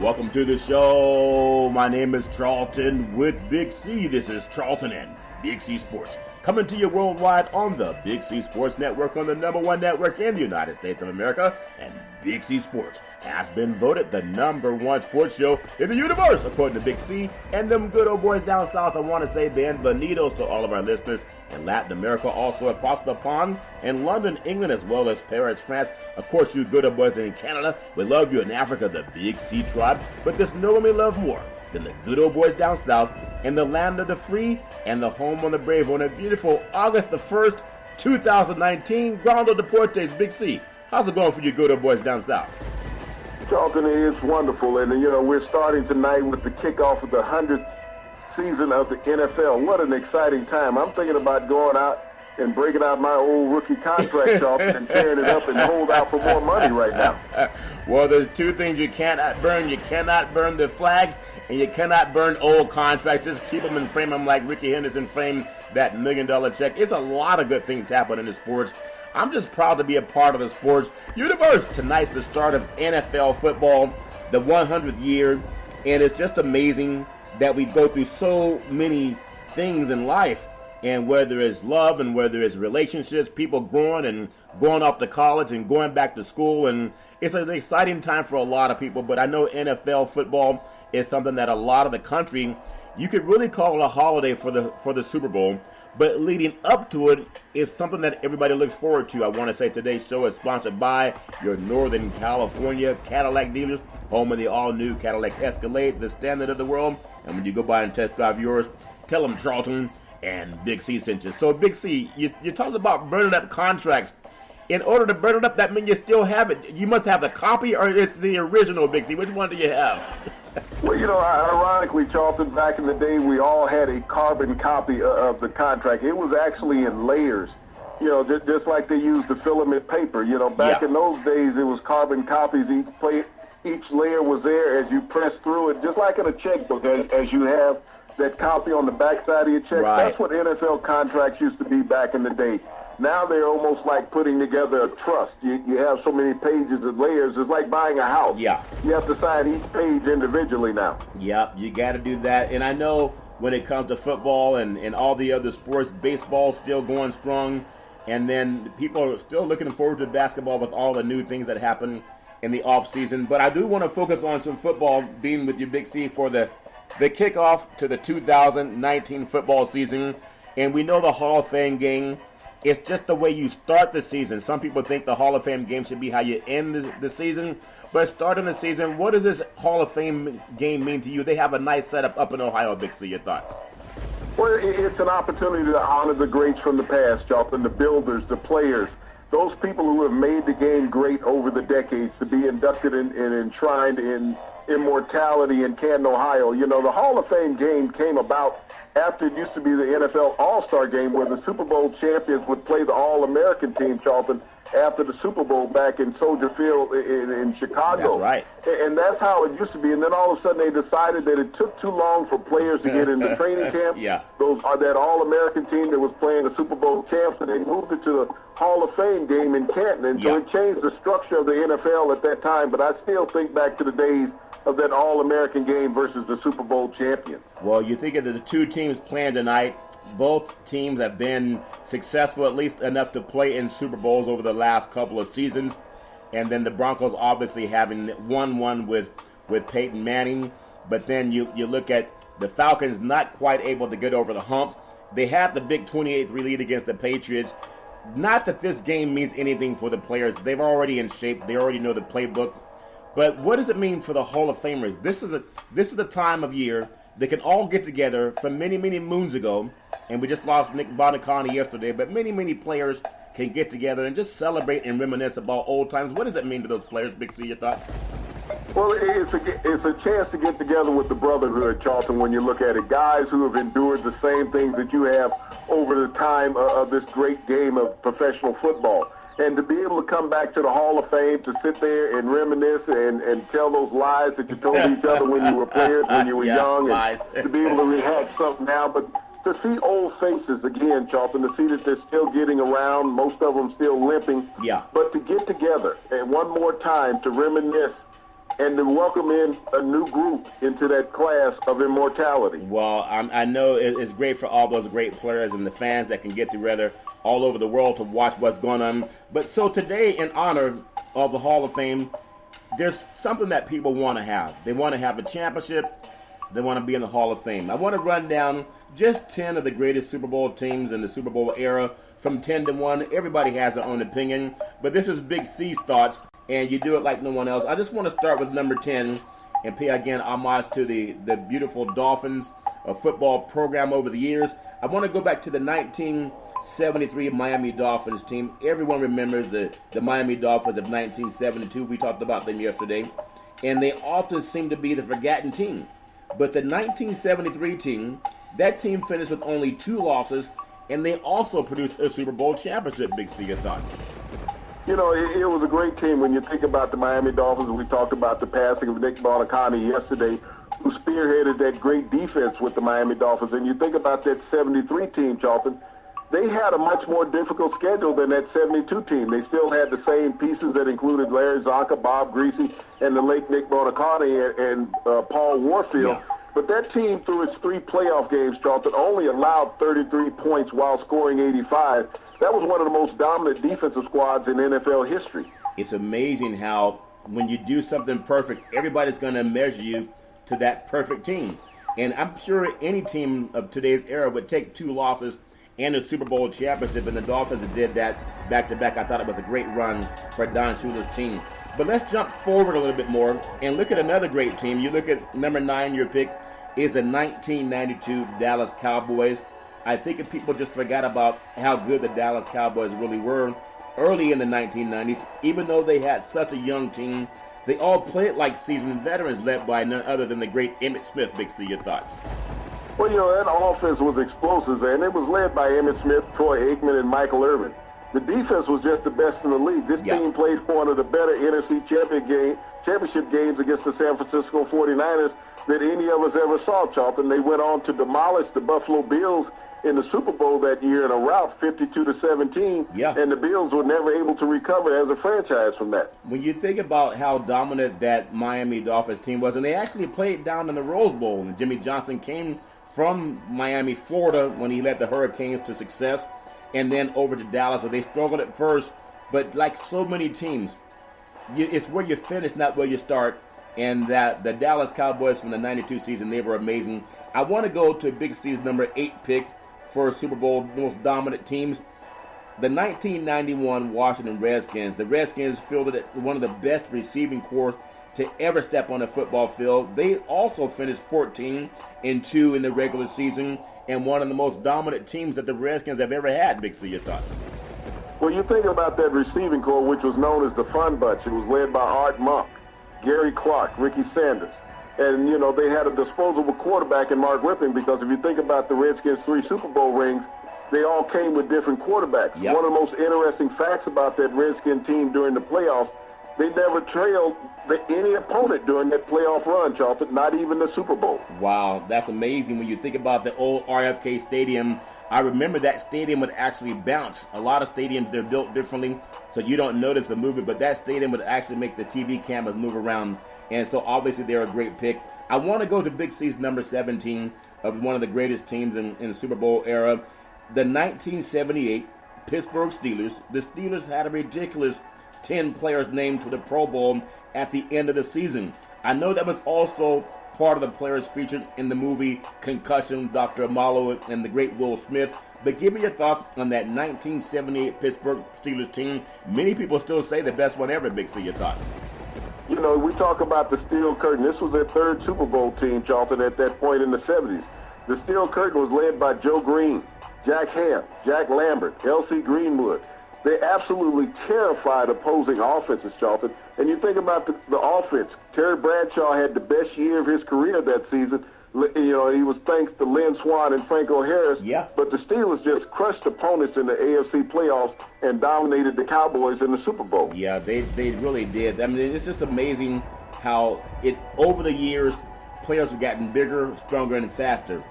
Welcome to the show. My name is Charlton with Big C. This is Charlton and Big C Sports. Coming to you worldwide on the Big C Sports Network, on the #1 network in the United States of America. And Big C Sports has been voted the #1 sports show in the universe, according to Big C. And them good old boys down south, I want to say bienvenidos to all of our listeners in Latin America, also across the pond, in London, England, as well as Paris, France. Of course, you good old boys in Canada. We love you in Africa, the Big C tribe. But there's no one we love more than the good old boys down south in the land of the free and the home of the brave on a beautiful August the 1st, 2019. Grando Deportes, Big C. How's it going for you good old boys down south? Charlton, it's wonderful. And, we're starting tonight with the kickoff of the 100th season of the NFL. What an exciting time. I'm thinking about going out and breaking out my old rookie contract, Charlton, and tearing it up and hold out for more money right now. Well, there's two things you cannot burn. You cannot burn the flag, and you cannot burn old contracts. Just keep them and frame them like Ricky Henderson framed that $1 million check. It's a lot of good things happening in sports. I'm just proud to be a part of the sports universe. Tonight's the start of NFL football, the 100th year, and it's just amazing that we go through so many things in life, and whether it's love and whether it's relationships, people growing and going off to college and going back to school, and it's an exciting time for a lot of people. But I know NFL football is something that a lot of the country, you could really call it a holiday for the Super Bowl. But leading up to it is something that everybody looks forward to. I want to say today's show is sponsored by your Northern California Cadillac dealers, home of the all-new Cadillac Escalade, the standard of the world. And when you go by and test drive yours, tell them Charlton and Big C sent you. So, Big C, you talked about burning up contracts. In order to burn it up, that means you still have it. You must have the copy, or it's the original, Big C. Which one do you have? Well, ironically, Charlton, back in the day, we all had a carbon copy of the contract. It was actually in layers, just like they used the filament paper. Back in those days, it was carbon copies. Each layer was there as you press through it, just like in a checkbook, as you have that copy on the backside of your check. Right. That's what NFL contracts used to be back in the day. Now they're almost like putting together a trust. You have so many pages and layers. It's like buying a house. Yeah. You have to sign each page individually now. Yep, you got to do that. And I know when it comes to football and all the other sports, baseball's still going strong. And then people are still looking forward to basketball with all the new things that happen in the off season. But I do want to focus on some football, being with you, Big C, for the kickoff to the 2019 football season. And we know the Hall of Fame game. It's just the way you start the season. Some people think the Hall of Fame game should be how you end the season. But starting the season, what does this Hall of Fame game mean to you? They have a nice setup up in Ohio, Big C. Your thoughts? Well, it's an opportunity to honor the greats from the past, Charlton, the builders, the players, those people who have made the game great over the decades, to be inducted and enshrined in immortality in Canton, Ohio. The Hall of Fame game came about after it used to be the NFL All-Star game, where the Super Bowl champions would play the All-American team, Charlton, after the Super Bowl back in Soldier Field in Chicago. That's right. And that's how it used to be. And then all of a sudden they decided that it took too long for players to get into training camp. Yeah. That All-American team that was playing the Super Bowl champs, and they moved it to the Hall of Fame game in Canton. And so it changed the structure of the NFL at that time. But I still think back to the days of that All-American game versus the Super Bowl champion. Well, you think of the two teams playing tonight. Both teams have been successful, at least enough to play in Super Bowls over the last couple of seasons. And then the Broncos obviously having won one with Peyton Manning. But then you look at the Falcons not quite able to get over the hump. They had the big 28-3 lead against the Patriots. Not that this game means anything for the players. They're already in shape. They already know the playbook. But what does it mean for the Hall of Famers? This is the time of year they can all get together from many, many moons ago, and we just lost Nick Bonacani yesterday, but many, many players can get together and just celebrate and reminisce about old times. What does it mean to those players? Big C, your thoughts? Well, it's a chance to get together with the brotherhood, Charlton, when you look at it. Guys who have endured the same things that you have over the time of this great game of professional football. And to be able to come back to the Hall of Fame, to sit there and reminisce and tell those lies that you told each other when you were players, when you were young, and to be able to rehash something now. But to see old faces again, Charlton, to see that they're still getting around, most of them still limping. Yeah. But to get together and one more time to reminisce and to welcome in a new group into that class of immortality. Well, I know it's great for all those great players and the fans that can get together all over the world to watch what's going on. But so today, in honor of the Hall of Fame, there's something that people want to have. They want to have a championship. They want to be in the Hall of Fame. I want to run down just 10 of the greatest Super Bowl teams in the Super Bowl era from 10 to 1. Everybody has their own opinion, but this is Big C's thoughts, and you do it like no one else. I just want to start with number 10 and pay again homage to the beautiful Dolphins football program over the years. I want to go back to the 1973 Miami Dolphins team. Everyone remembers the Miami Dolphins of 1972. We talked about them yesterday, and they often seem to be the forgotten team. But the 1973 team, that team finished with only 2 losses, and they also produced a Super Bowl championship. Big C, your thoughts? You know, it was a great team when you think about the Miami Dolphins. We talked about the passing of Nick Buoniconti yesterday, who spearheaded that great defense with the Miami Dolphins. And you think about that 73 team, Charlton, they had a much more difficult schedule than that 72 team. They still had the same pieces that included Larry Zonka, Bob Greasy, and the late Nick Buoniconti and Paul Warfield. Yeah. But that team, through its 3 playoff games, Charlton, only allowed 33 points while scoring 85. That was one of the most dominant defensive squads in NFL history. It's amazing how when you do something perfect, everybody's going to measure you to that perfect team. And I'm sure any team of today's era would take 2 losses and a Super Bowl championship, and the Dolphins did that back-to-back. I thought it was a great run for Don Shula's team. But let's jump forward a little bit more and look at another great team. You look at number 9, your pick is the 1992 Dallas Cowboys. I think if people just forgot about how good the Dallas Cowboys really were early in the 1990s, even though they had such a young team, they all played like seasoned veterans led by none other than the great Emmitt Smith. Big C, your thoughts? Well, you know, that offense was explosive, and it was led by Emmitt Smith, Troy Aikman, and Michael Irvin. The defense was just the best in the league. This team played for one of the better NFC championship games against the San Francisco 49ers that any of us ever saw, Charlton. They went on to demolish the Buffalo Bills in the Super Bowl that year in a rout, 52-17, and the Bills were never able to recover as a franchise from that. When you think about how dominant that Miami Dolphins team was, and they actually played down in the Rose Bowl, and Jimmy Johnson came from Miami, Florida, when he led the Hurricanes to success, and then over to Dallas, where they struggled at first, but like so many teams, it's where you finish, not where you start. And that the Dallas Cowboys from the 92 season, they were amazing. I want to go to Big C's number 8 pick for Super Bowl most dominant teams. The 1991 Washington Redskins. The Redskins fielded one of the best receiving corps to ever step on a football field. They also finished 14-2 in the regular season, and one of the most dominant teams that the Redskins have ever had. Big C, your thoughts? Well, you think about that receiving corps, which was known as the Fun Bunch. It was led by Art Monk, Gary Clark, Ricky Sanders. And, you know, they had a disposable quarterback in Mark Rippon, because if you think about the Redskins' 3 Super Bowl rings, they all came with different quarterbacks. Yep. One of the most interesting facts about that Redskin team during the playoffs, they never trailed any opponent during that playoff run, Charlton, not even the Super Bowl. Wow, that's amazing when you think about the old RFK Stadium. I remember that stadium would actually bounce. A lot of stadiums, they're built differently, so you don't notice the movement, but that stadium would actually make the TV cameras move around, and so obviously they're a great pick. I want to go to Big C's number 17 of one of the greatest teams in the Super Bowl era, the 1978 Pittsburgh Steelers. The Steelers had a ridiculous 10 players named to the Pro Bowl at the end of the season. I know that was also part of the players featured in the movie Concussion, Dr. Amalo, and the great Will Smith. But give me your thoughts on that 1978 Pittsburgh Steelers team. Many people still say the best one ever. Big C, your thoughts? You know, we talk about the Steel Curtain. This was their 3rd Super Bowl team, Charlton, at that point in the 70s. The Steel Curtain was led by Joe Green, Jack Ham, Jack Lambert, L.C. Greenwood. They absolutely terrified opposing offenses, Charlton. And you think about the offense. Terry Bradshaw had the best year of his career that season. You know, he was thanks to Lynn Swann and Franco Harris. Yeah. But the Steelers just crushed opponents in the AFC playoffs and dominated the Cowboys in the Super Bowl. Yeah, they really did. I mean, it's just amazing how over the years, players have gotten bigger, stronger, and faster.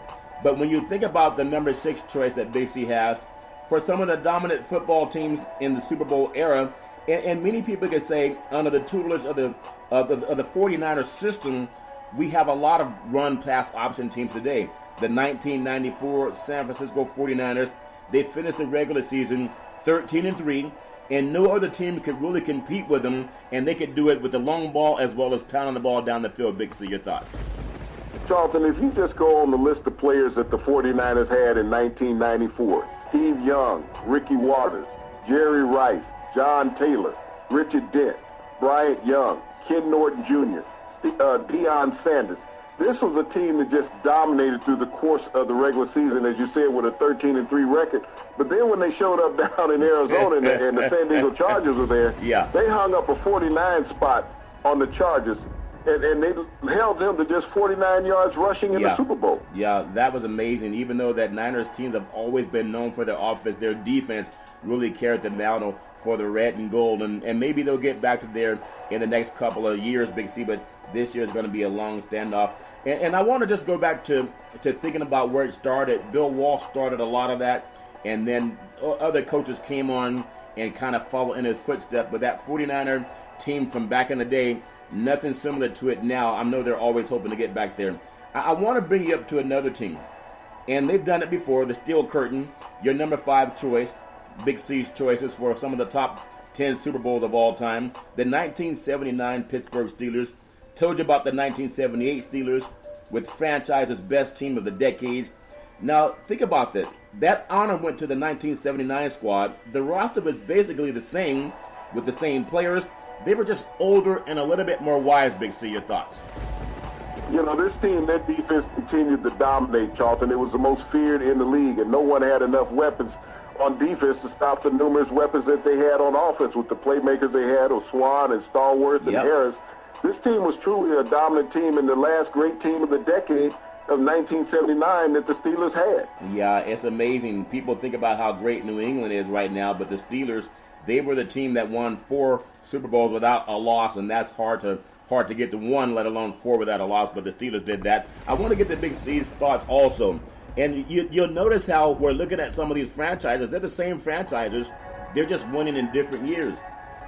But when you think about the number 6 choice that Big C has, for some of the dominant football teams in the Super Bowl era, And many people can say under the tutelage of the 49ers system, we have a lot of run pass option teams today. The 1994 San Francisco 49ers, they finished the regular season 13-3, and no other team could really compete with them, and they could do it with the long ball as well as pounding the ball down the field. Big C, your thoughts? Charlton, if you just go on the list of players that the 49ers had in 1994, Steve Young, Ricky Watters, Jerry Rice, John Taylor, Richard Dent, Bryant Young, Ken Norton Jr., Deion Sanders. This was a team that just dominated through the course of the regular season, as you said, with a 13-3 record. But then when they showed up down in Arizona and the San Diego Chargers were there, they hung up a 49 spot on the Chargers, and they held them to just 49 yards rushing in the Super Bowl. Yeah, that was amazing. Even though that Niners teams have always been known for their offense, their defense really carried the mantle for the red and gold, and maybe they'll get back to there in the next couple of years, Big C, but this year is going to be a long standoff. And I want to just go back to thinking about where it started. Bill Walsh started a lot of that, and then other coaches came on and kind of followed in his footsteps. But that 49er team from back in the day, nothing similar to it now. I know they're always hoping to get back there. I want to bring you up to another team, and they've done it before, the Steel Curtain, your number 5 choice, Big C's choices for some of the top 10 Super Bowls of all time. The 1979 Pittsburgh Steelers. Told you about the 1978 Steelers with franchise's best team of the decades. Now, think about that. That honor went to the 1979 squad. The roster was basically the same with the same players. They were just older and a little bit more wise, Big C. Your thoughts? You know, this team, their defense continued to dominate, Charlton. It was the most feared in the league, and no one had enough weapons on defense to stop the numerous weapons that they had on offense with the playmakers they had, Swan and Stallworth and Harris. This team was truly a dominant team and the last great team of the decade of 1979 that the Steelers had. Yeah, it's amazing. People think about how great New England is right now, but the Steelers, they were the team that won 4 Super Bowls without a loss, and that's hard to get to 1, let alone 4 without a loss, but the Steelers did that. I want to get the Big C's thoughts also. And you'll notice how we're looking at some of these franchises. They're the same franchises. They're just winning in different years.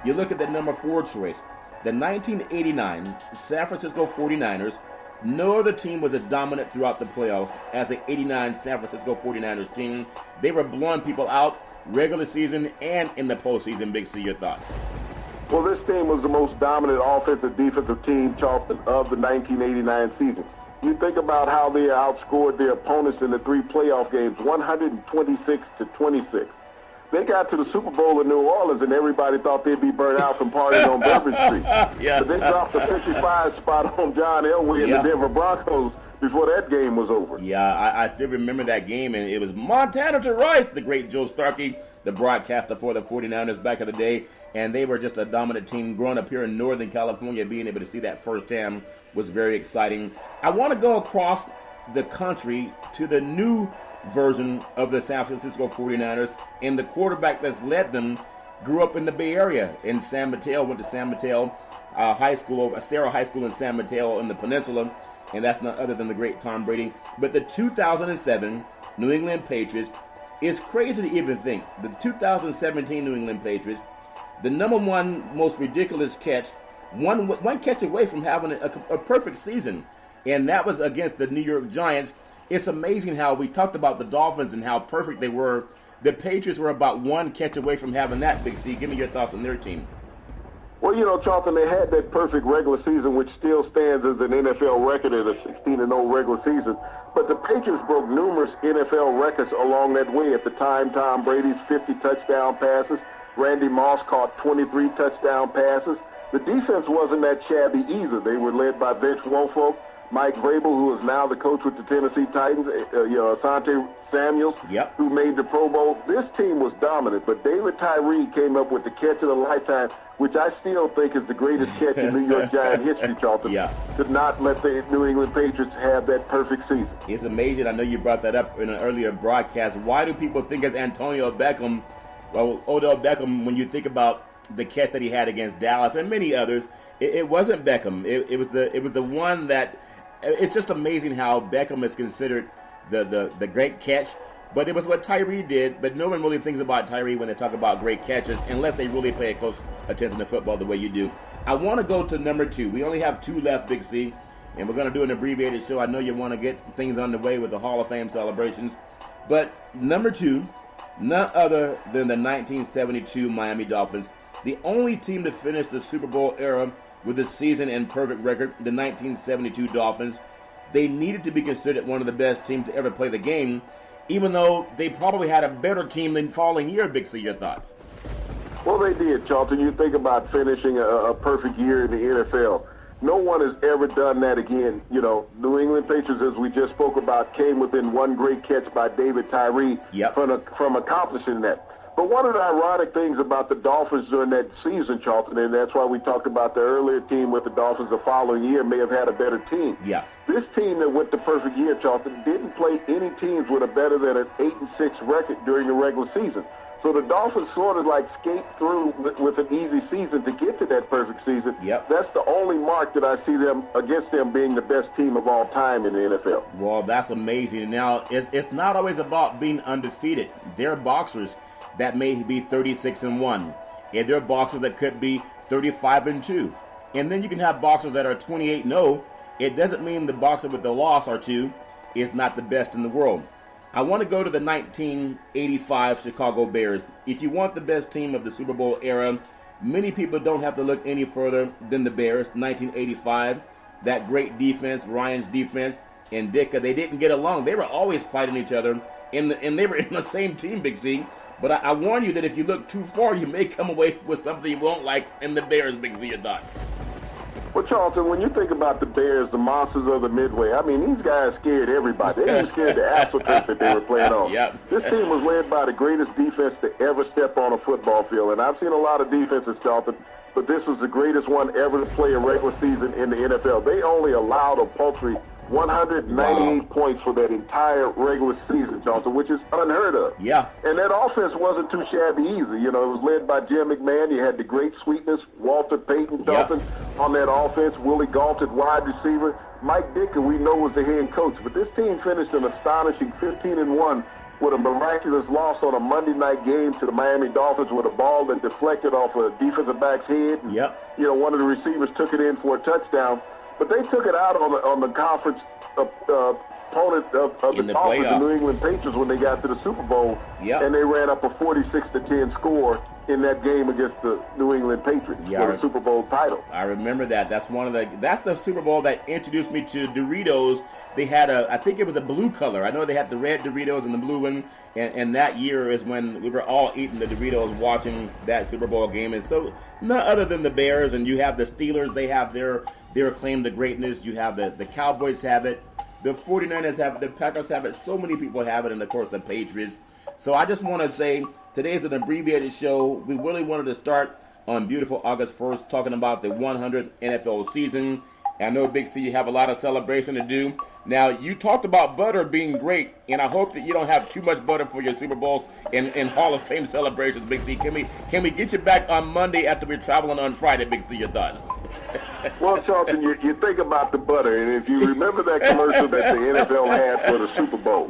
You look at the number 4 choice. The 1989 San Francisco 49ers, no other team was as dominant throughout the playoffs as the 89 San Francisco 49ers team. They were blowing people out regular season and in the postseason. Big C, your thoughts? Well, this team was the most dominant offensive defensive team, Charlton, of the 1989 season. You think about how they outscored their opponents in the 3 playoff games, 126-26. They got to the Super Bowl in New Orleans, and everybody thought they'd be burnt out from partying on Bourbon Street. But they dropped a 55 spot on John Elway and the Denver Broncos before that game was over. Yeah, I still remember that game, and it was Montana to Rice, the great Joe Starkey, the broadcaster for the 49ers back in the day, and they were just a dominant team. Growing up here in Northern California, being able to see that firsthand was very exciting. I want to go across the country to the new version of the San Francisco 49ers, and the quarterback that's led them grew up in the Bay Area in San Mateo, went to San Mateo High School, Sarah High School in San Mateo in the Peninsula, and that's not other than the great Tom Brady. But the 2007 New England Patriots is crazy to even think. The 2017 New England Patriots, the number 1 most ridiculous catch, one catch away from having a perfect season, and that was against the New York Giants. It's amazing how we talked about the Dolphins and how perfect they were. The Patriots were about 1 catch away from having that, Big C. Give me your thoughts on their team. Well, you know, Charlton, they had that perfect regular season, which still stands as an NFL record at a 16-0 regular season. But the Patriots broke numerous NFL records along that way. At the time, Tom Brady's 50 touchdown passes. Randy Moss caught 23 touchdown passes. The defense wasn't that shabby either. They were led by Vince Wilfork, Mike Vrabel, who is now the coach with the Tennessee Titans, Asante Samuels, who made the Pro Bowl. This team was dominant, but David Tyree came up with the catch of the lifetime, which I still think is the greatest catch in New York Giant history, Charlton, to not let the New England Patriots have that perfect season. It's amazing. I know you brought that up in an earlier broadcast. Why do people think it's Antonio Beckham? Well, Odell Beckham, when you think about the catch that he had against Dallas and many others, it wasn't Beckham. It was the one that. It's just amazing how Beckham is considered the great catch, But it was what Tyree did, but no one really thinks about Tyree when they talk about great catches unless they really pay close attention to football the way you do. I want to go to number 2. We only have 2 left, Big C, and we're going to do an abbreviated show. I know you want to get things underway with the Hall of Fame celebrations. But number 2, none other than the 1972 Miami Dolphins, the only team to finish the Super Bowl era with a season and perfect record, the 1972 Dolphins. They needed to be considered one of the best teams to ever play the game, even though they probably had a better team than following year. Big C, your thoughts? Well, they did, Charlton. You think about finishing a perfect year in the NFL. No one has ever done that again. You know, New England Patriots, as we just spoke about, came within one great catch by David Tyree from accomplishing that. But one of the ironic things about the Dolphins during that season, Charlton, and that's why we talked about the earlier team with the Dolphins the following year may have had a better team. Yes. This team that went the perfect year, Charlton, didn't play any teams with a better than an 8-6 record during the regular season. So the Dolphins sort of like skate through with an easy season to get to that perfect season. Yep. That's the only mark that I see them against them being the best team of all time in the NFL. Well, that's amazing. Now, it's not always about being undefeated. There are boxers that may be 36-1, and there are boxers that could be 35-2. And then you can have boxers that are 28-0. It doesn't mean the boxer with the loss or 2 is not the best in the world. I want to go to the 1985 Chicago Bears. If you want the best team of the Super Bowl era, many people don't have to look any further than the Bears. 1985, that great defense, Ryan's defense, and Ditka, they didn't get along. They were always fighting each other, and they were in the same team, Big C. But I warn you that if you look too far, you may come away with something you won't like in the Bears, Big C. Your thoughts? Well, Charlton, when you think about the Bears, the monsters of the Midway, I mean, these guys scared everybody. They even scared the AstroTurf that they were playing on. Yep. This team was led by the greatest defense to ever step on a football field. And I've seen a lot of defenses, Charlton, but this was the greatest one ever to play a regular season in the NFL. They only allowed a paltry 198 points for that entire regular season, Johnson, which is unheard of. Yeah. And that offense wasn't too shabby either. You know, it was led by Jim McMahon. You had the great sweetness, Walter Payton Johnson on that offense, Willie Gault at wide receiver. Mike Ditka, we know, was the head coach. But this team finished an astonishing 15-1 with a miraculous loss on a Monday night game to the Miami Dolphins with a ball that deflected off a defensive back's head. And, you know, one of the receivers took it in for a touchdown. But they took it out on the conference opponent of the Dolphins, the New England Patriots, when they got to the Super Bowl. And they ran up a 46-10 score in that game against the New England Patriots for the Super Bowl title. I remember that. That's the Super Bowl that introduced me to Doritos. They had I think it was a blue color. I know they had the red Doritos and the blue one. And that year is when we were all eating the Doritos watching that Super Bowl game. And so none other than the Bears, and you have the Steelers, they have their claim to greatness. You have the Cowboys have it. The 49ers have it. The Packers have it. So many people have it. And, of course, the Patriots. So I just want to say today's an abbreviated show. We really wanted to start on beautiful August 1st talking about the 100th NFL season. I know, Big C, you have a lot of celebration to do. Now, you talked about butter being great, and I hope that you don't have too much butter for your Super Bowls and Hall of Fame celebrations, Big C. Can we get you back on Monday after we're traveling on Friday, Big C? Your thoughts? Well, Charlton, you think about the butter, and if you remember that commercial that the NFL had for the Super Bowl,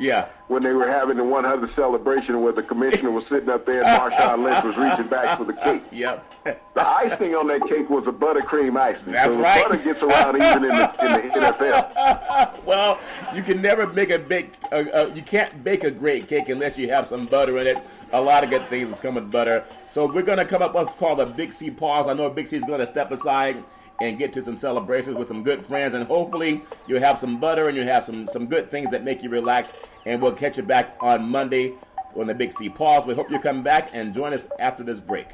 when they were having the 100th celebration where the commissioner was sitting up there and Marshawn Lynch was reaching back for the cake. The icing on that cake was a buttercream icing. That's so right. Butter gets around even in the NFL. Well, you can never make you can't bake a great cake unless you have some butter in it. A lot of good things come with butter. So we're going to come up with what's called a Big C pause. I know Big C is going to step aside and get to some celebrations with some good friends, and hopefully you'll have some butter and you'll have some good things that make you relax, and we'll catch you back on Monday on the Big C pause. We hope you come back and join us after this break.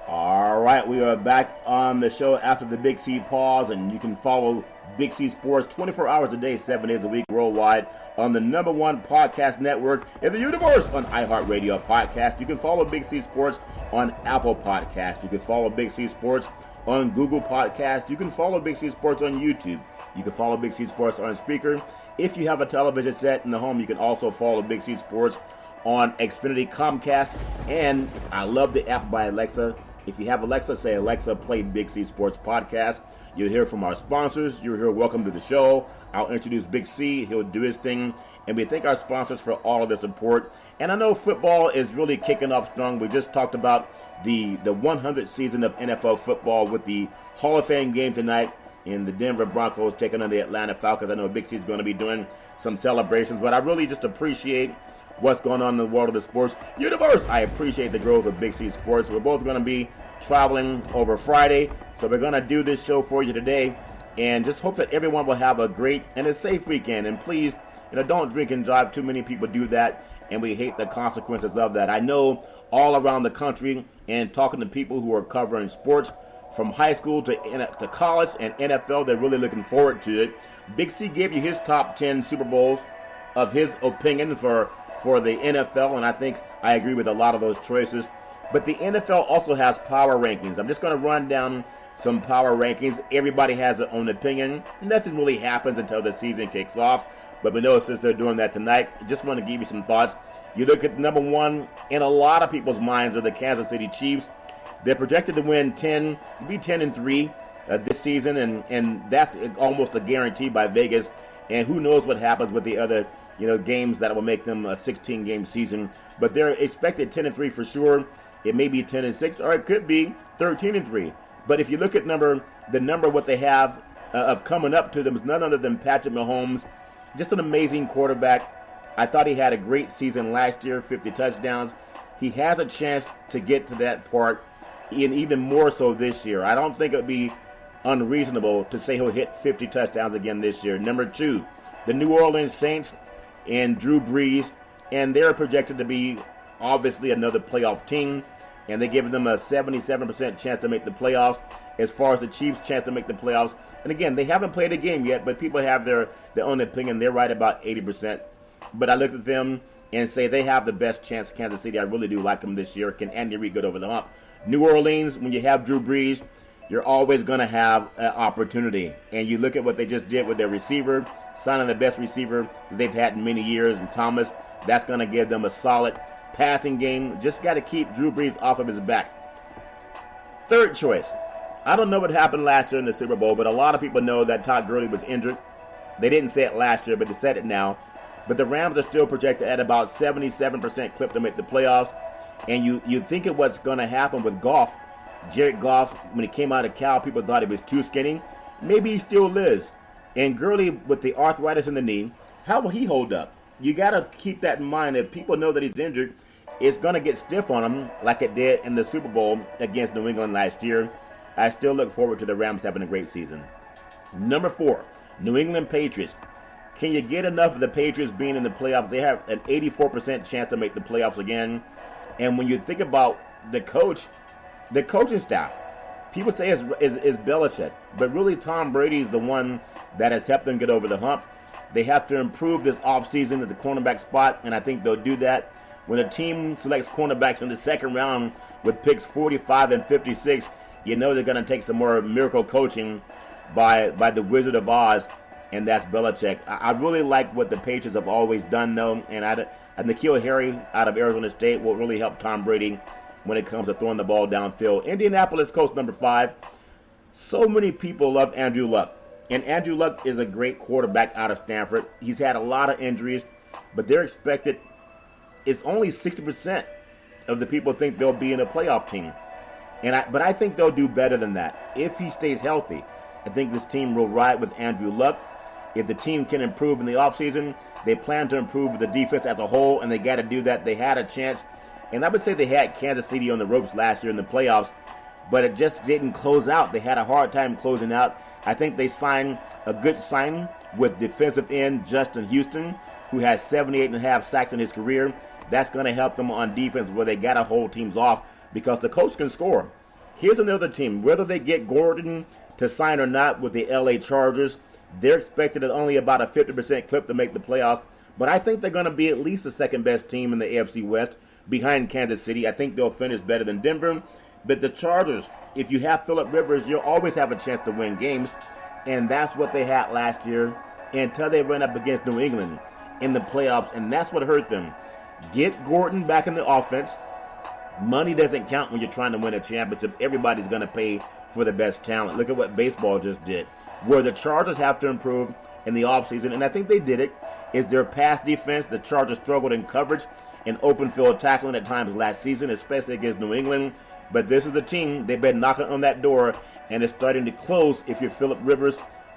All right, we are back on the show after the Big C pause, and you can follow Big C Sports 24 hours a day, 7 days a week, worldwide on the #1 podcast network in the universe on iHeartRadio Podcast. You can follow Big C Sports on Apple Podcast. You can follow Big C Sports on Google Podcast. You can follow Big C Sports on YouTube. You can follow Big C Sports on Speaker. If you have a television set in the home, you can also follow Big C Sports on Xfinity, Comcast, and I love the app by Alexa. If you have Alexa, say, Alexa, play Big C Sports Podcast. You'll hear from our sponsors. You'll hear welcome to the show. I'll introduce Big C. He'll do his thing. And we thank our sponsors for all of their support. And I know football is really kicking off strong. We just talked about the 100th season of NFL football with the Hall of Fame game tonight in the Denver Broncos taking on the Atlanta Falcons. I know Big C is going to be doing some celebrations, but I really just appreciate what's going on in the world of the sports universe. I appreciate the growth of Big C Sports. We're both going to be traveling over Friday, so we're going to do this show for you today, and just hope that everyone will have a great and a safe weekend. And please, don't drink and drive. Too many people do that, and we hate the consequences of that. I know all around the country, and talking to people who are covering sports from high school to college and NFL, they're really looking forward to it. Big C gave you his top 10 Super Bowls of his opinion for the NFL, and I think I agree with a lot of those choices. But the NFL also has power rankings. I'm just going to run down some power rankings. Everybody has their own opinion. Nothing really happens until the season kicks off. But we know since they're doing that tonight, just want to give you some thoughts. You look at number one in a lot of people's minds are the Kansas City Chiefs. They're projected to win 10-3 this season, and that's almost a guarantee by Vegas. And who knows what happens with the other games that will make them a 16-game season. But they're expected 10-3 for sure. It may be 10-6, or it could be 13-3. But if you look at the number what they have of coming up to them is none other than Patrick Mahomes. Just an amazing quarterback. I thought he had a great season last year, 50 touchdowns. He has a chance to get to that part, and even more so this year. I don't think it would be unreasonable to say he'll hit 50 touchdowns again this year. Number two, the New Orleans Saints and Drew Brees, and they're projected to be obviously another playoff team, and they give them a 77% chance to make the playoffs. As far as the Chiefs' chance to make the playoffs, and again, they haven't played a game yet, but people have their own opinion. They're right about 80%. But I looked at them and say they have the best chance. Kansas City, I really do like them this year. Can Andy Reid get over the hump? New Orleans, when you have Drew Brees, you're always going to have an opportunity. And you look at what they just did with their receiver, signing the best receiver they've had in many years, and Thomas. That's going to give them a solid passing game. Just got to keep Drew Brees off of his back. Third choice. I don't know what happened last year in the Super Bowl, but a lot of people know that Todd Gurley was injured. They didn't say it last year, but they said it now. But the Rams are still projected at about 77% clip to make the playoffs. And you think of what's going to happen with Goff. Jared Goff, when he came out of Cal, people thought he was too skinny. Maybe he still is. And Gurley, with the arthritis in the knee, how will he hold up? You got to keep that in mind. If people know that he's injured, it's going to get stiff on him like it did in the Super Bowl against New England last year. I still look forward to the Rams having a great season. Number 4, New England Patriots. Can you get enough of the Patriots being in the playoffs? They have an 84% chance to make the playoffs again. And when you think about the coaching staff, people say is Belichick, but really Tom Brady is the one that has helped them get over the hump. They have to improve this offseason at the cornerback spot, and I think they'll do that. When a team selects cornerbacks in the second round with picks 45 and 56, you know they're going to take some more miracle coaching by the Wizard of Oz, and that's Belichick. I really like what the Patriots have always done, though, and N'Keal Harry out of Arizona State will really help Tom Brady when it comes to throwing the ball downfield. Indianapolis Colts, number 5. So many people love Andrew Luck, and Andrew Luck is a great quarterback out of Stanford. He's had a lot of injuries, but they're expected. It's only 60% of the people think they'll be in a playoff team. But I think they'll do better than that. If he stays healthy, I think this team will ride with Andrew Luck. If the team can improve in the offseason, they plan to improve the defense as a whole, and they got to do that. They had a chance. And I would say they had Kansas City on the ropes last year in the playoffs, but it just didn't close out. They had a hard time closing out. I think they signed a good signing with defensive end Justin Houston, who has 78.5 sacks in his career. That's going to help them on defense where they got to hold teams off, because the coach can score. Here's another team. Whether they get Gordon to sign or not with the LA Chargers, they're expected at only about a 50% clip to make the playoffs. But I think they're going to be at least the second best team in the AFC West behind Kansas City. I think they'll finish better than Denver. But the Chargers, if you have Phillip Rivers, you'll always have a chance to win games. And that's what they had last year until they ran up against New England in the playoffs. And that's what hurt them. Get Gordon back in the offense. Money doesn't count when you're trying to win a championship. Everybody's going to pay for the best talent. Look at what baseball just did. Where the Chargers have to improve in the offseason, and I think they did it, is their pass defense. The Chargers struggled in coverage and open field tackling at times last season, especially against New England. But this is a team, they've been knocking on that door, and it's starting to close. If you're Phillip Rivers,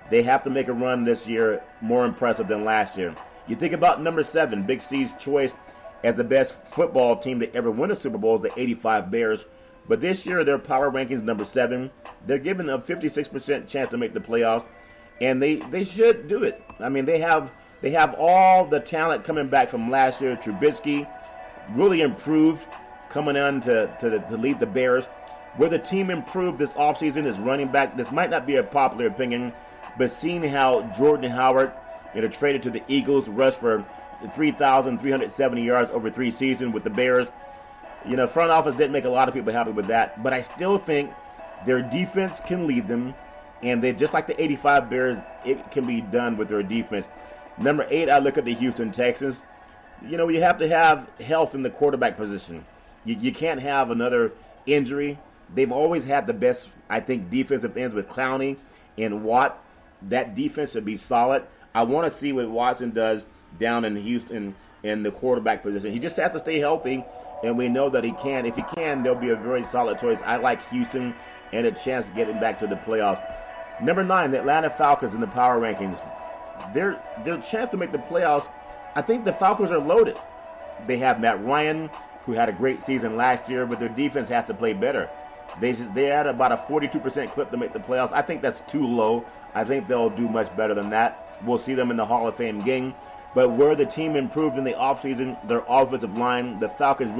they have to make a run this year more impressive than last year. You think about number 7, Big C's choice as the best football team to ever win a Super Bowl, the 85 Bears. But this year, their power rankings number 7. They're given a 56% chance to make the playoffs, and they should do it. I mean, they have all the talent coming back from last year. Trubisky really improved coming on to lead the Bears. Where the team improved this offseason is running back. This might not be a popular opinion, but seeing how Jordan Howard, traded to the Eagles, rushed for 3,370 yards over 3 seasons with the Bears. Front office didn't make a lot of people happy with that, but I still think their defense can lead them, and they just like the 85 Bears, it can be done with their defense. Number 8, I look at the Houston Texans. You have to have health in the quarterback position. You can't have another injury. They've always had the best, I think, defensive ends with Clowney and Watt. That defense should be solid. I want to see what Watson does down in Houston in the quarterback position. He just has to stay healthy, and we know that he can. If he can, there'll be a very solid choice. I like Houston and a chance to get him back to the playoffs. Number 9, the Atlanta Falcons in the power rankings. Their chance to make the playoffs, I think the Falcons are loaded. They have Matt Ryan, who had a great season last year, but their defense has to play better. They had about a 42% clip to make the playoffs. I think that's too low. I think they'll do much better than that. We'll see them in the Hall of Fame game. But where the team improved in the offseason, their offensive line, the Falcons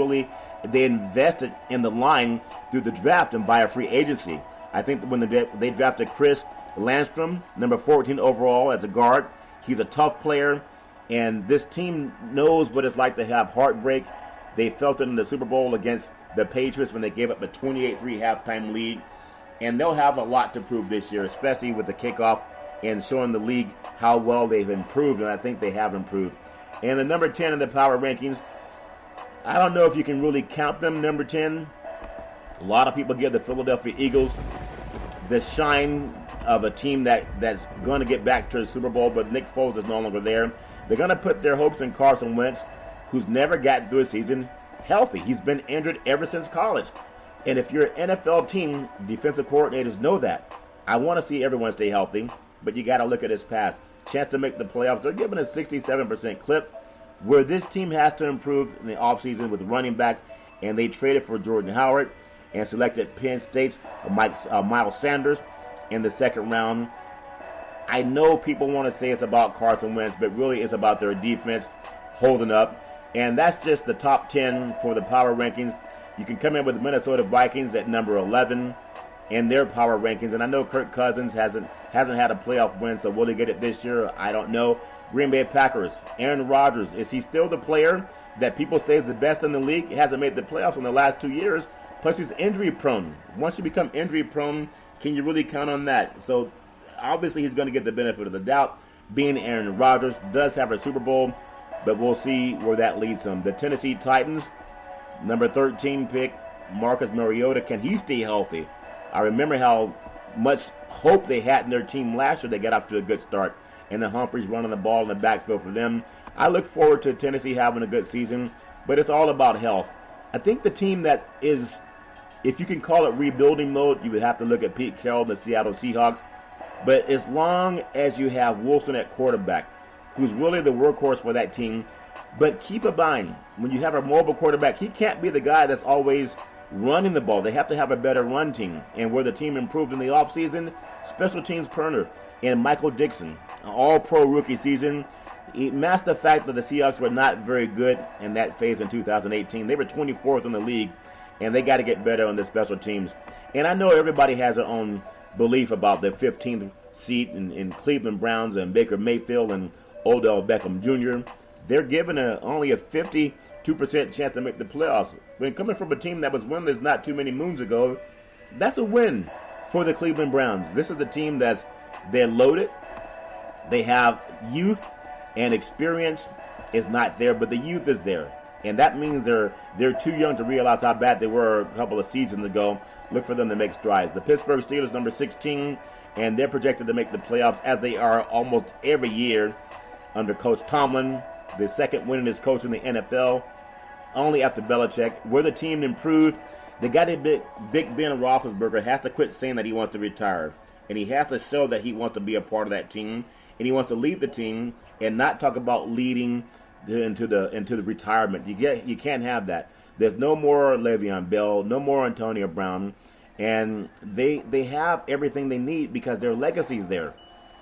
they invested in the line through the draft and via free agency. I think when they drafted Chris Landstrom, number 14 overall as a guard, he's a tough player, and this team knows what it's like to have heartbreak. They felt it in the Super Bowl against the Patriots when they gave up a 28-3 halftime lead, and they'll have a lot to prove this year, especially with the kickoff and showing the league how well they've improved, and I think they have improved. And the number 10 in the power rankings, I don't know if you can really count them, number 10. A lot of people give the Philadelphia Eagles the shine of a team that's going to get back to the Super Bowl, but Nick Foles is no longer there. They're going to put their hopes in Carson Wentz, who's never gotten through a season healthy. He's been injured ever since college. And if you're an NFL team, defensive coordinators know that. I want to see everyone stay healthy, but you got to look at his past. Chance to make the playoffs. They're given a 67% clip. Where this team has to improve in the offseason with running back, and they traded for Jordan Howard and selected Penn State's Miles Sanders in the second round. I know people want to say it's about Carson Wentz, but really it's about their defense holding up. And that's just the top 10 for the power rankings. You can come in with the Minnesota Vikings at number 11 in their power rankings. And I know Kirk Cousins hasn't had a playoff win, so will he get it this year? I don't know. Green Bay Packers, Aaron Rodgers, is he still the player that people say is the best in the league? He hasn't made the playoffs in the last 2 years. Plus, he's injury prone. Once you become injury prone, can you really count on that? So, obviously, he's going to get the benefit of the doubt. Being Aaron Rodgers does have a Super Bowl, but we'll see where that leads him. The Tennessee Titans, number 13 pick, Marcus Mariota. Can he stay healthy? I remember how much hope they had in their team last year. They got off to a good start. And the Humphreys running the ball in the backfield for them. I look forward to Tennessee having a good season, but it's all about health. I think the team that is, if you can call it rebuilding mode, you would have to look at Pete Carroll and the Seattle Seahawks. But as long as you have Wilson at quarterback, who's really the workhorse for that team, but keep in mind, when you have a mobile quarterback, he can't be the guy that's always running the ball. They have to have a better run team. And where the team improved in the offseason, special teams Perner and Michael Dixon, an all-pro rookie season. It masked the fact that the Seahawks were not very good in that phase in 2018. They were 24th in the league, and they got to get better on the special teams. And I know everybody has their own belief about the 15th seat in Cleveland Browns and Baker Mayfield and Odell Beckham Jr. They're given only a 52% chance to make the playoffs. When coming from a team that was winless not too many moons ago, that's a win for the Cleveland Browns. This is a team they're loaded. They have youth, and experience is not there, but the youth is there. And that means they're too young to realize how bad they were a couple of seasons ago. Look for them to make strides. The Pittsburgh Steelers, number 16, and they're projected to make the playoffs as they are almost every year under Coach Tomlin, the second winningest coach in the NFL, only after Belichick. Where the team improved, the guy that Big Ben Roethlisberger has to quit saying that he wants to retire. And he has to show that he wants to be a part of that team. And he wants to lead the team and not talk about leading into the retirement. You can't have that. There's no more Le'Veon Bell, no more Antonio Brown. And they have everything they need because their legacy's there.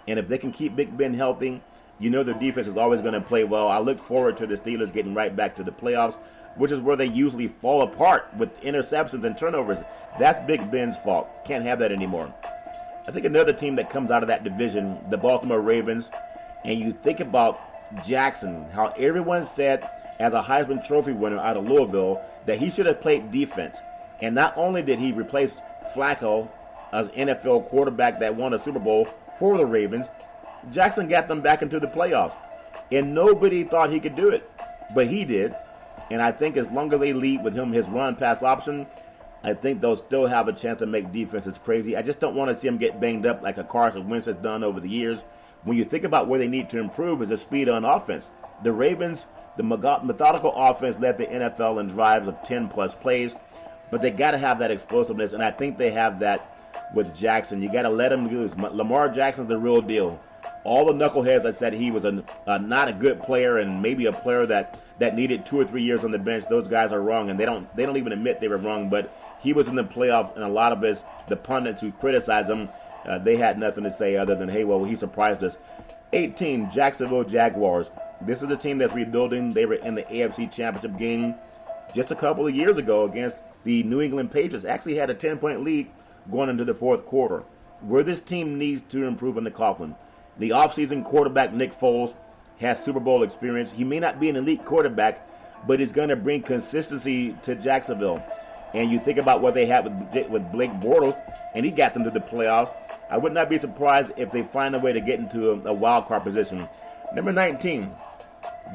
And if they can keep Big Ben healthy, you know their defense is always going to play well. I look forward to the Steelers getting right back to the playoffs, which is where they usually fall apart with interceptions and turnovers. That's Big Ben's fault. Can't have that anymore. I think another team that comes out of that division, the Baltimore Ravens, and you think about Jackson, how everyone said as a Heisman Trophy winner out of Louisville that he should have played defense. And not only did he replace Flacco, an NFL quarterback that won a Super Bowl for the Ravens, Jackson got them back into the playoffs. And nobody thought he could do it, but he did. And I think as long as they lead with him, his run-pass option, I think they'll still have a chance to make defenses crazy. I just don't want to see him get banged up like a Carson Wentz has done over the years. When you think about where they need to improve is the speed on offense. The Ravens, the methodical offense led the NFL in drives of 10-plus plays, but they got to have that explosiveness, and I think they have that with Jackson. You got to let him use. Lamar Jackson's the real deal. All the knuckleheads that said he was not a good player and maybe a player that needed 2 or 3 years on the bench, those guys are wrong, and they don't even admit they were wrong. But he was in the playoffs, and a lot of the pundits who criticized him, they had nothing to say other than, hey, well, he surprised us. 18, Jacksonville Jaguars. This is a team that's rebuilding. They were in the AFC Championship game just a couple of years ago against the New England Patriots. Actually had a 10-point lead going into the fourth quarter. Where this team needs to improve in the Coughlin. The offseason quarterback, Nick Foles, has Super Bowl experience. He may not be an elite quarterback, but he's going to bring consistency to Jacksonville. And you think about what they had with Blake Bortles, and he got them to the playoffs. I would not be surprised if they find a way to get into a wild card position. Number 19,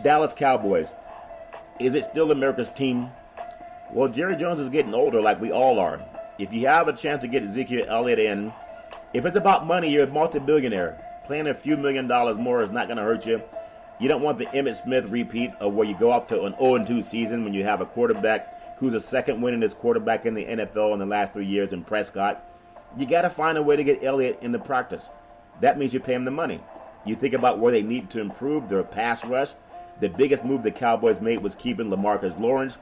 Dallas Cowboys. Is it still America's team? Well, Jerry Jones is getting older like we all are. If you have a chance to get Ezekiel Elliott in, if it's about money, you're a multi-billionaire. Playing a few $1 million more is not going to hurt you. You don't want the Emmitt Smith repeat of where you go up to an 0-2 season when you have a quarterback who's the second winningest quarterback in the NFL in the last 3 years in Prescott. You got to find a way to get Elliott into practice. That means you pay him the money. You think about where they need to improve their pass rush. The biggest move the Cowboys made was keeping LaMarcus Lawrence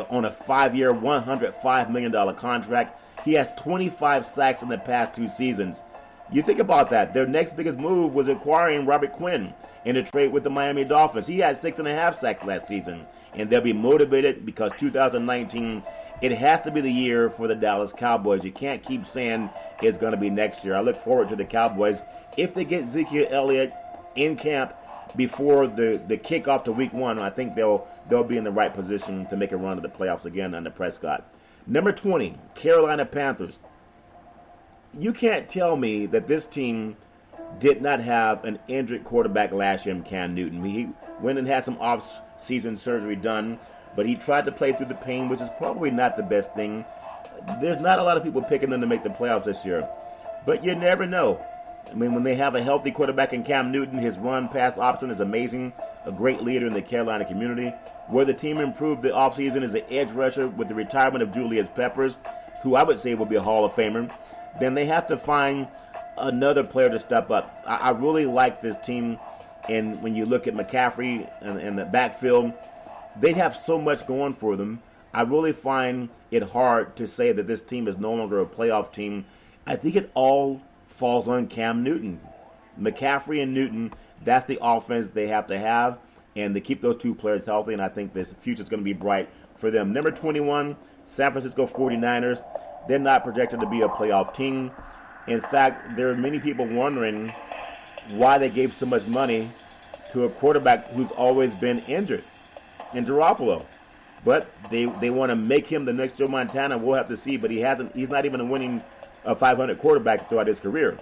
on a 5-year, $105 million contract. He has 25 sacks in the past 2 seasons. You think about that. Their next biggest move was acquiring Robert Quinn in a trade with the Miami Dolphins. He had 6.5 sacks last season. And they'll be motivated because 2019, it has to be the year for the Dallas Cowboys. You can't keep saying it's going to be next year. I look forward to the Cowboys. If they get Ezekiel Elliott in camp before the kickoff to week 1, I think they'll be in the right position to make a run to the playoffs again under Prescott. Number 20, Carolina Panthers. You can't tell me that this team did not have an injured quarterback last year in Cam Newton. He went and had some off-season surgery done, but he tried to play through the pain, which is probably not the best thing. There's not a lot of people picking them to make the playoffs this year, but you never know. I mean, when they have a healthy quarterback in Cam Newton, his run-pass option is amazing, a great leader in the Carolina community. Where the team improved the offseason is the edge rusher with the retirement of Julius Peppers, who I would say will be a Hall of Famer. Then they have to find another player to step up. I really like this team, and when you look at McCaffrey and the backfield, they have so much going for them. I really find it hard to say that this team is no longer a playoff team. I think it all falls on Cam Newton. McCaffrey and Newton, that's the offense they have to have, and they keep those two players healthy, and I think this future is going to be bright for them. Number 21, San Francisco 49ers. They're not projected to be a playoff team. In fact, there are many people wondering why they gave so much money to a quarterback who's always been injured, in Garoppolo. But they want to make him the next Joe Montana. We'll have to see, but he's not even a winning 500 quarterback throughout his career.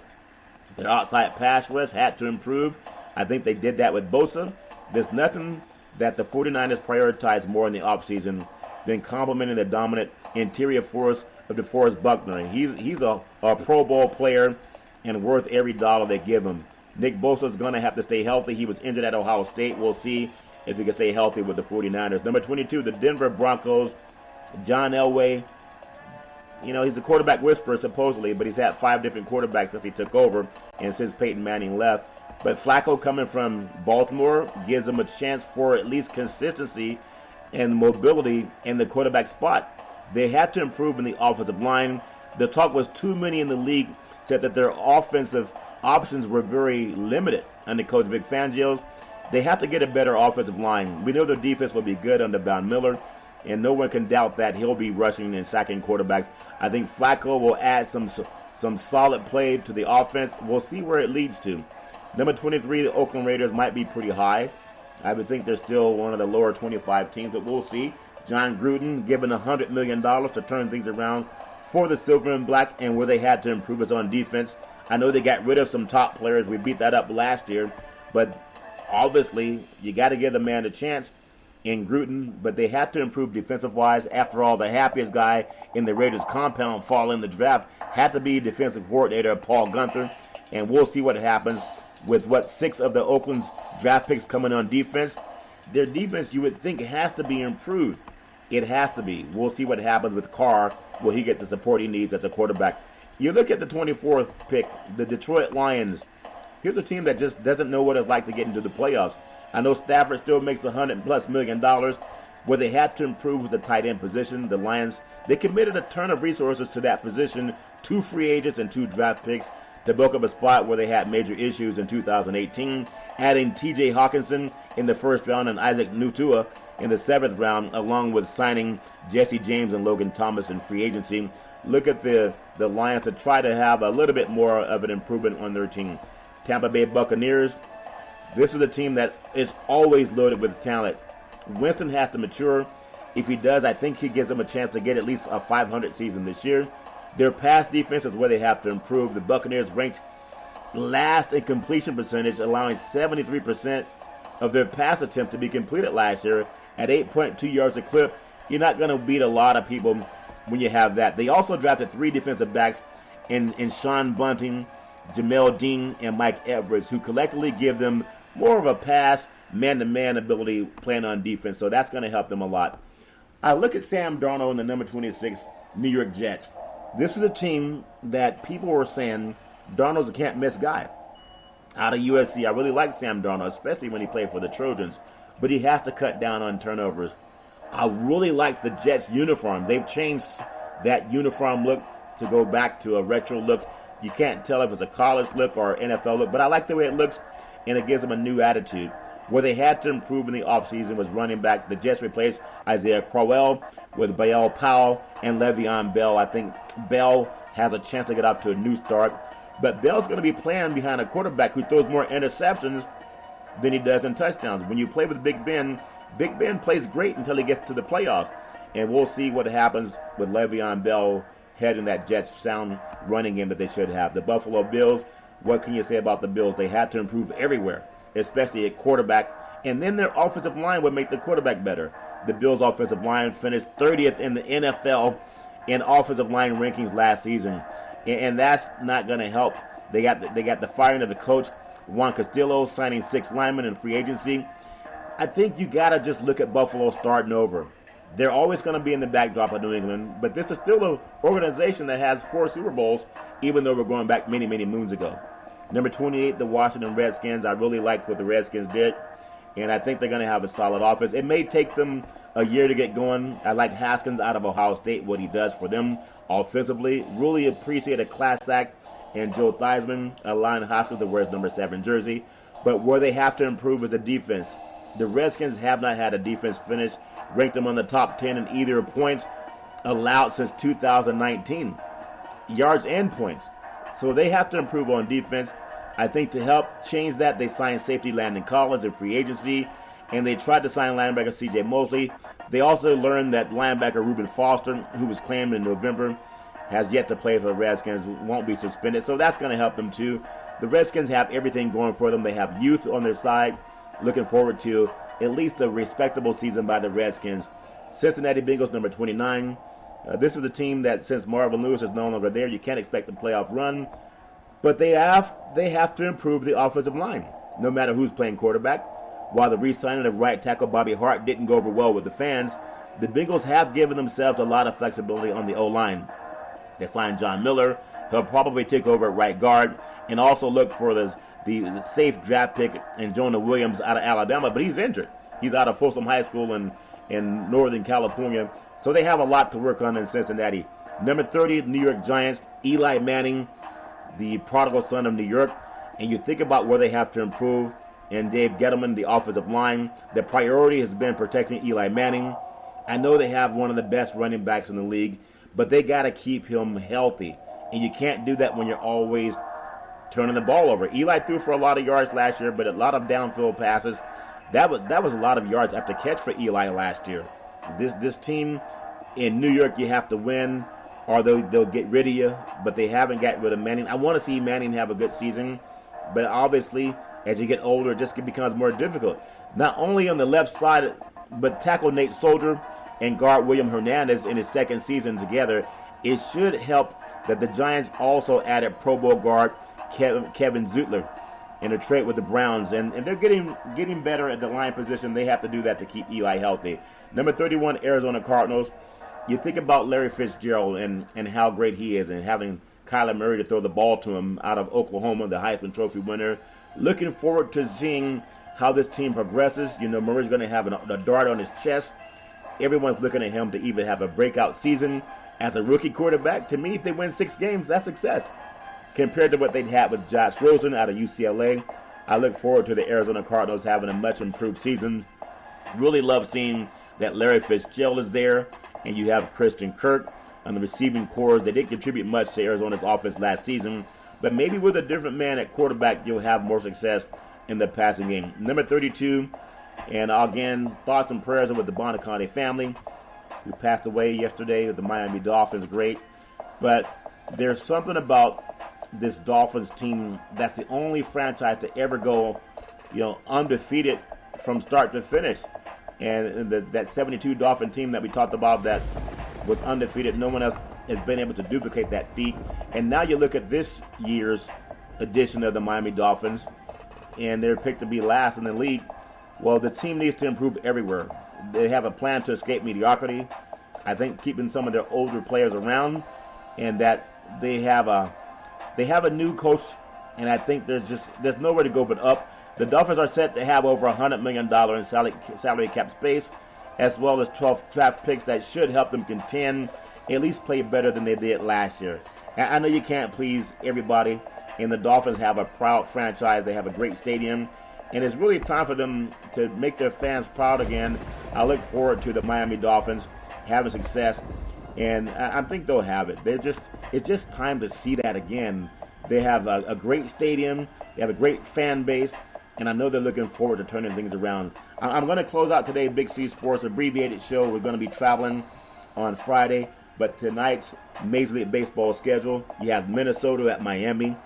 Their outside pass rush had to improve. I think they did that with Bosa. There's nothing that the 49ers prioritize more in the offseason than complementing the dominant interior force of DeForest Buckner. He's a Pro Bowl player and worth every dollar they give him. Nick Bosa is going to have to stay healthy. He was injured at Ohio State. We'll see if he can stay healthy with the 49ers. Number 22, the Denver Broncos, John Elway. You know, he's a quarterback whisperer, supposedly, but he's had 5 different quarterbacks since he took over and since Peyton Manning left. But Flacco coming from Baltimore gives him a chance for at least consistency and mobility in the quarterback spot. They had to improve in the offensive line. The talk was too many in the league said that their offensive options were very limited under Coach Vic Fangio. They have to get a better offensive line. We know their defense will be good under Von Miller, and no one can doubt that he'll be rushing and sacking quarterbacks. I think Flacco will add some solid play to the offense. We'll see where it leads to. Number 23, the Oakland Raiders might be pretty high. I would think they're still one of the lower 25 teams, but we'll see. John Gruden given $100 million to turn things around for the Silver and Black, and where they had to improve is on defense. I know they got rid of some top players. We beat that up last year, but obviously you got to give the man a chance in Gruden, but they had to improve defensive-wise. After all, the happiest guy in the Raiders compound fall in the draft had to be defensive coordinator Paul Guenther, and we'll see what happens with 6 of the Oakland's draft picks coming on defense. Their defense, you would think, has to be improved. It has to be. We'll see what happens with Carr. Will he get the support he needs at the quarterback? You look at the 24th pick, the Detroit Lions. Here's a team that just doesn't know what it's like to get into the playoffs. I know Stafford still makes $100+ million. Where they had to improve with the tight end position, the Lions, they committed a ton of resources to that position, 2 free agents and 2 draft picks to bulk up a spot where they had major issues in 2018, adding T.J. Hawkinson in the first round and Isaac Nutua in the 7th round, along with signing Jesse James and Logan Thomas in free agency. Look at the Lions to try to have a little bit more of an improvement on their team. Tampa Bay Buccaneers, this is a team that is always loaded with talent. Winston has to mature. If he does, I think he gives them a chance to get at least a 500 season this year. Their pass defense is where they have to improve. The Buccaneers ranked last in completion percentage, allowing 73% of their pass attempts to be completed last year at 8.2 yards a clip. You're not going to beat a lot of people when you have that. They also drafted 3 defensive backs in Sean Bunting, Jamel Dean, and Mike Edwards, who collectively give them more of a pass, man-to-man ability playing on defense. So that's going to help them a lot. I look at Sam Darnold in the number 26 New York Jets. This is a team that people were saying Darnold's a can't-miss guy. Out of USC, I really like Sam Darnold, especially when he played for the Trojans, but he has to cut down on turnovers. I really like the Jets uniform. They've changed that uniform look to go back to a retro look. You can't tell if it's a college look or NFL look, but I like the way it looks, and it gives them a new attitude. Where they had to improve in the offseason was running back. The Jets replaced Isaiah Crowell with Bilal Powell and Le'Veon Bell. I think Bell has a chance to get off to a new start. But Bell's going to be playing behind a quarterback who throws more interceptions than he does in touchdowns. When you play with Big Ben plays great until he gets to the playoffs. And we'll see what happens with Le'Veon Bell heading that Jets sound running game that they should have. The Buffalo Bills, what can you say about the Bills? They had to improve everywhere, especially at quarterback. And then their offensive line would make the quarterback better. The Bills' offensive line finished 30th in the NFL in offensive line rankings last season. And that's not going to help. They got the firing of the coach, Juan Castillo, signing 6 linemen in free agency. I think you got to just look at Buffalo starting over. They're always going to be in the backdrop of New England, but this is still an organization that has 4 Super Bowls, even though we're going back many, many moons ago. Number 28, the Washington Redskins. I really like what the Redskins did, and I think they're going to have a solid offense. It may take them a year to get going. I like Haskins out of Ohio State, what he does for them offensively. Really appreciate a class act and Joe Theismann allowing Haskins to wear his number 7 jersey. But where they have to improve is the defense. The Redskins have not had a defense finish, ranked them on the top 10 in either points allowed since 2019, yards and points. So they have to improve on defense. I think to help change that, they signed safety Landon Collins in free agency, and they tried to sign linebacker C.J. Mosley. They also learned that linebacker Reuben Foster, who was claimed in November, has yet to play for the Redskins, won't be suspended. So that's going to help them too. The Redskins have everything going for them. They have youth on their side. Looking forward to at least a respectable season by the Redskins. Cincinnati Bengals, number 29. This is a team that, since Marvin Lewis is no longer there, you can't expect a playoff run. But they have to improve the offensive line, no matter who's playing quarterback. While the re-signing of right tackle Bobby Hart didn't go over well with the fans, the Bengals have given themselves a lot of flexibility on the O-line. They signed John Miller. He'll probably take over at right guard, and also look for the safe draft pick in Jonah Williams out of Alabama, but he's injured. He's out of Folsom High School in Northern California. So they have a lot to work on in Cincinnati. Number 30, New York Giants, Eli Manning, the prodigal son of New York. And you think about where they have to improve, and Dave Gettleman, the offensive line. The priority has been protecting Eli Manning. I know they have one of the best running backs in the league, but they got to keep him healthy. And you can't do that when you're always turning the ball over. Eli threw for a lot of yards last year, but a lot of downfield passes. That was a lot of yards after catch for Eli last year. This team in New York, you have to win, or they'll get rid of you, but they haven't got rid of Manning. I want to see Manning have a good season, but obviously, as you get older, it just becomes more difficult. Not only on the left side, but tackle Nate Soldier and guard William Hernandez in his second season together. It should help that the Giants also added Pro Bowl guard Kevin Zutler in a trade with the Browns, and they're getting better at the line position. They have to do that to keep Eli healthy. Number 31, Arizona Cardinals. You think about Larry Fitzgerald and how great he is, and having Kyler Murray to throw the ball to him out of Oklahoma, the Heisman Trophy winner. Looking forward to seeing how this team progresses. You know, Murray's going to have a dart on his chest. Everyone's looking at him to either have a breakout season as a rookie quarterback. To me, if they win 6 games, that's success. Compared to what they'd had with Josh Rosen out of UCLA, I look forward to the Arizona Cardinals having a much improved season. Really love seeing that Larry Fitzgerald is there, and you have Christian Kirk on the receiving corps. They didn't contribute much to Arizona's offense last season, but maybe with a different man at quarterback, you'll have more success in the passing game. Number 32, and again, thoughts and prayers with the Bonaconte family, who passed away yesterday with the Miami Dolphins. Great, but there's something about this Dolphins team that's the only franchise to ever go, undefeated from start to finish. And that 72 Dolphin team that we talked about that was undefeated, no one else has been able to duplicate that feat. And now you look at this year's edition of the Miami Dolphins, and they're picked to be last in the league. Well, the team needs to improve everywhere. They have a plan to escape mediocrity. I think keeping some of their older players around, and that they have a new coach, and I think there's nowhere to go but up. The Dolphins are set to have over $100 million in salary cap space, as well as 12 draft picks that should help them contend, at least play better than they did last year. I know you can't please everybody, and the Dolphins have a proud franchise. They have a great stadium, and it's really time for them to make their fans proud again. I look forward to the Miami Dolphins having success, and I think they'll have it. It's just time to see that again. They have a great stadium. They have a great fan base. And I know they're looking forward to turning things around. I'm going to close out today Big C Sports abbreviated show. We're going to be traveling on Friday. But tonight's Major League Baseball schedule, you have Minnesota at Miami,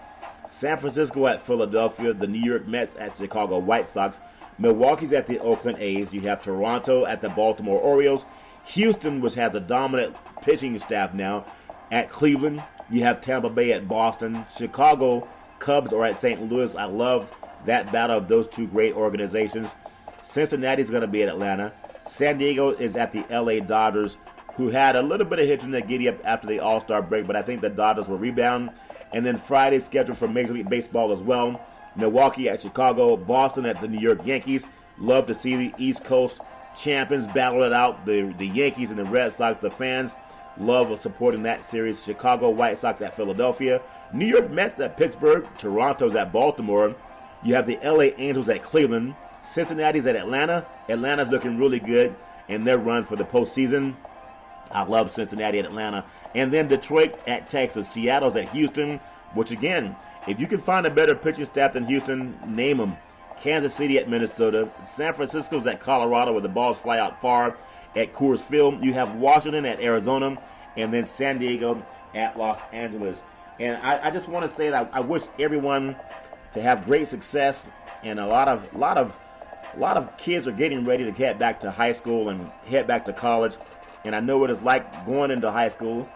San Francisco at Philadelphia, the New York Mets at Chicago White Sox, Milwaukee's at the Oakland A's. You have Toronto at the Baltimore Orioles, Houston, which has a dominant pitching staff now, at Cleveland. You have Tampa Bay at Boston, Chicago Cubs are at St. Louis. I love that battle of those two great organizations. Cincinnati's going to be at Atlanta. San Diego is at the LA Dodgers, who had a little bit of hitch in the giddy up after the All-Star break, but I think the Dodgers will rebound. And then Friday's scheduled for Major League Baseball as well. Milwaukee at Chicago, Boston at the New York Yankees. Love to see the East Coast champions battle it out. The Yankees and the Red Sox, the fans love supporting that series. Chicago White Sox at Philadelphia. New York Mets at Pittsburgh. Toronto's at Baltimore. You have the LA Angels at Cleveland. Cincinnati's at Atlanta. Atlanta's looking really good in their run for the postseason. I love Cincinnati at Atlanta. And then Detroit at Texas. Seattle's at Houston, which again, if you can find a better pitching staff than Houston, name them. Kansas City at Minnesota. San Francisco's at Colorado, where the balls fly out far at Coors Field. You have Washington at Arizona, and then San Diego at Los Angeles. And I just want to say that I wish everyone to have great success and a lot of a lot of kids are getting ready to head back to high school and head back to college. And I know what it's like going into high school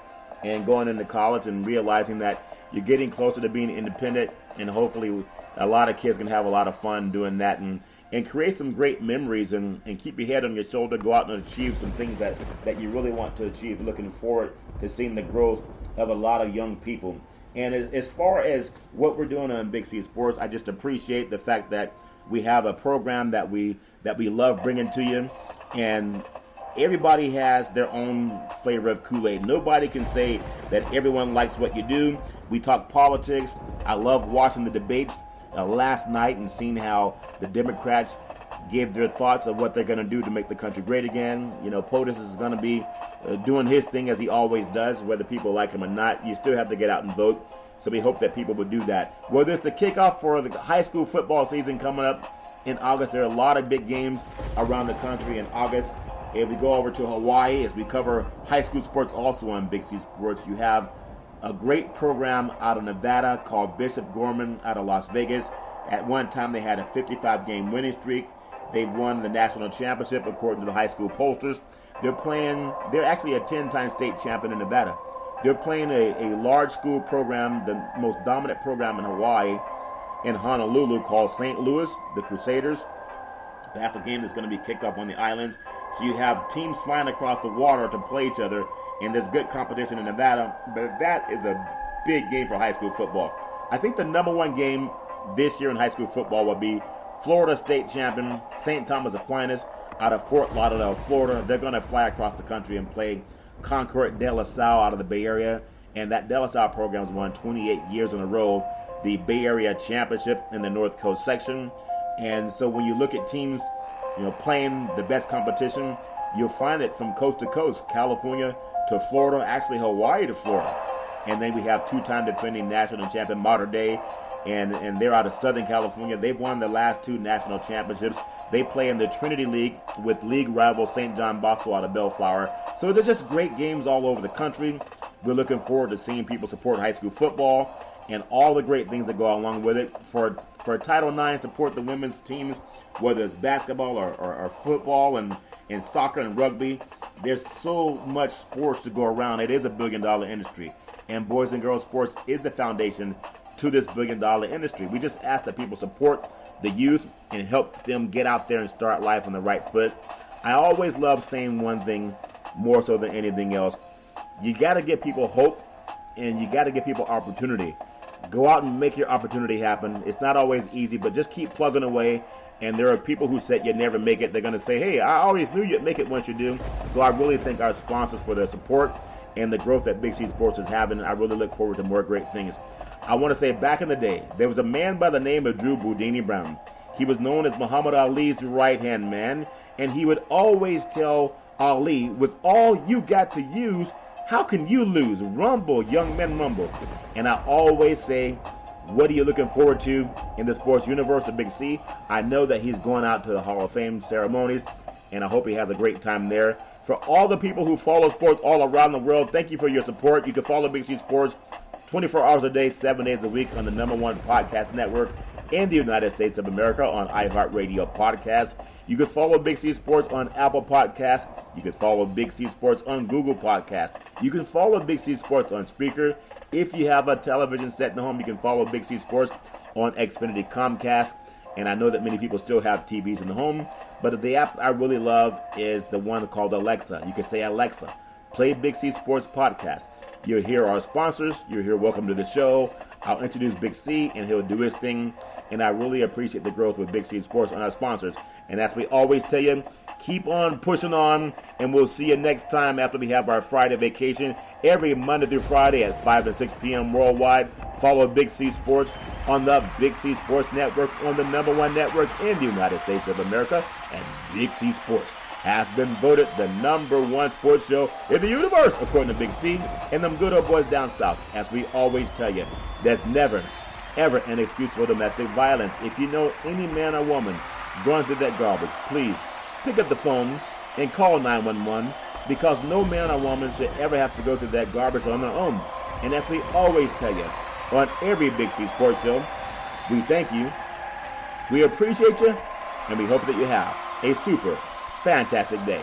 and going into college and realizing that you're getting closer to being independent, and hopefully a lot of kids can have a lot of fun doing that and create some great memories and keep your head on your shoulder, go out and achieve some things that you really want to achieve. Looking forward to seeing the growth of a lot of young people. And as far as what we're doing on Big C Sports, I just appreciate the fact that we have a program that we love bringing to you, and everybody has their own flavor of Kool-Aid. Nobody can say that everyone likes what you do. We talk politics. I love watching the debates last night and seeing how the Democrats gave their thoughts of what they're going to do to make the country great again. You know, POTUS is going to be doing his thing as he always does, whether people like him or not. You still have to get out and vote. So we hope that people will do that. Whether it's the kickoff for the high school football season coming up in August, there are a lot of big games around the country in August. If we go over to Hawaii, as we cover high school sports also on Big C Sports, you have a great program out of Nevada called Bishop Gorman out of Las Vegas. At one time, they had a 55-game winning streak. They've won the national championship according to the high school pollsters. They're actually a 10-time state champion in Nevada. They're playing a large school program, the most dominant program in Hawaii, in Honolulu, called St. Louis, the Crusaders. That's a game that's going to be kicked off on the islands. So you have teams flying across the water to play each other, and there's good competition in Nevada. But that is a big game for high school football. I think the number one game this year in high school football will be Florida State champion St. Thomas Aquinas out of Fort Lauderdale, Florida. They're going to fly across the country and play Concord De La Salle out of the Bay Area. And that De La Salle program has won 28 years in a row the Bay Area Championship in the North Coast section. And so when you look at teams, you know, playing the best competition, you'll find it from coast to coast, California to Florida, actually Hawaii to Florida. And then we have two-time defending national champion Mater Dei, and they're out of Southern California. They've won the last two national championships. They play in the Trinity League with league rival St. John Bosco out of Bellflower. So they're just great games all over the country. We're looking forward to seeing people support high school football and all the great things that go along with it. For Title IX, support the women's teams, whether it's basketball or football and soccer and rugby. There's so much sports to go around. It is a billion-dollar industry. And boys and girls sports is the foundation to this billion-dollar industry. We just ask that people support the youth and help them get out there and start life on the right foot. I always love saying one thing more so than anything else. You got to give people hope, and you got to give people opportunity. Go out and make your opportunity happen. It's not always easy, but just keep plugging away. And there are people who said you'd never make it. They're going to say, hey, I always knew you'd make it once you do. So I really thank our sponsors for their support and the growth that Big C Sports is having. I really look forward to more great things. I want to say back in the day, there was a man by the name of Drew Boudini Brown. He was known as Muhammad Ali's right-hand man, and he would always tell Ali, with all you got to use, how can you lose? Rumble, young men, rumble. And I always say, what are you looking forward to in the sports universe of Big C? I know that he's going out to the Hall of Fame ceremonies, and I hope he has a great time there. For all the people who follow sports all around the world, thank you for your support. You can follow Big C Sports 24 hours a day, 7 days a week on the #1 podcast network in the United States of America on iHeartRadio Podcast. You can follow Big C Sports on Apple Podcasts. You can follow Big C Sports on Google Podcasts. You can follow Big C Sports on Spreaker. If you have a television set in the home, you can follow Big C Sports on Xfinity Comcast. And I know that many people still have TVs in the home, but the app I really love is the one called Alexa. You can say, Alexa, play Big C Sports Podcast. You'll hear our sponsors. You'll hear welcome to the show. I'll introduce Big C, and he'll do his thing. And I really appreciate the growth with Big C Sports and our sponsors. And as we always tell you, keep on pushing on, and we'll see you next time after we have our Friday vacation. Every Monday through Friday at 5 to 6 p.m. worldwide. Follow Big C Sports on the Big C Sports Network, on the #1 network in the United States of America. And Big C Sports has been voted the #1 sports show in the universe, according to Big C and them good old boys down south. As we always tell you, there's never, ever an excuse for domestic violence. If you know any man or woman going through that garbage, please pick up the phone and call 911, because no man or woman should ever have to go through that garbage on their own. And as we always tell you, on every Big C Sports show, we thank you, we appreciate you, and we hope that you have a super fantastic day.